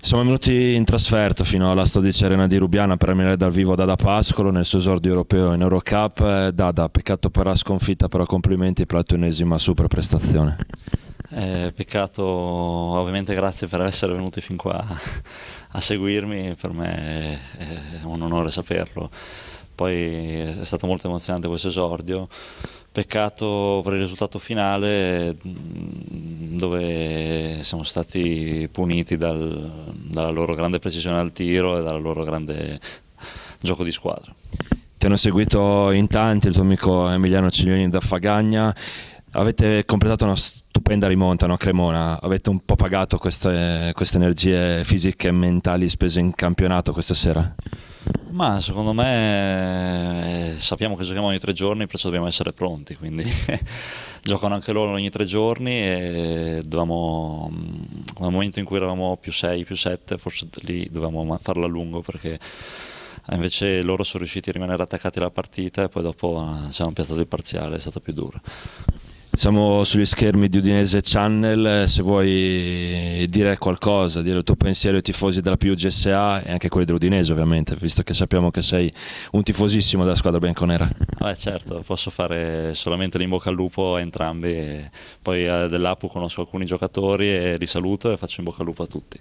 Siamo venuti in trasferta fino alla Stodice Arena di Rubiana per ammirare dal vivo Dada Pascolo nel suo esordio europeo in Eurocup. Dada, peccato per la sconfitta, però complimenti per la tua ennesima super prestazione. Peccato, ovviamente grazie per essere venuti fin qua a seguirmi, per me è un onore saperlo. Poi è stato molto emozionante questo esordio, peccato per il risultato finale dove siamo stati puniti dalla loro grande precisione al tiro e dal loro grande gioco di squadra. Ti hanno seguito in tanti, il tuo amico Emiliano Ciglioni da Fagagna. Avete completato una stupenda rimonta, no, a Cremona. Avete un po' pagato queste energie fisiche e mentali spese in campionato questa sera? Ma secondo me sappiamo che giochiamo ogni 3 giorni, perciò dobbiamo essere pronti, quindi giocano anche loro ogni 3 giorni e dovevamo, nel momento in cui eravamo più 6, più 7, forse lì dovevamo farla a lungo, perché invece loro sono riusciti a rimanere attaccati alla partita e poi dopo ci hanno piazzato il parziale, è stato più duro. Siamo sugli schermi di Udinese Channel, se vuoi dire qualcosa, dire il tuo pensiero ai tifosi della PUGSA e anche quelli dell'Udinese ovviamente, visto che sappiamo che sei un tifosissimo della squadra bianconera. Certo, posso fare solamente l'in bocca al lupo a entrambi, e poi dell'Apu conosco alcuni giocatori e li saluto e faccio in bocca al lupo a tutti.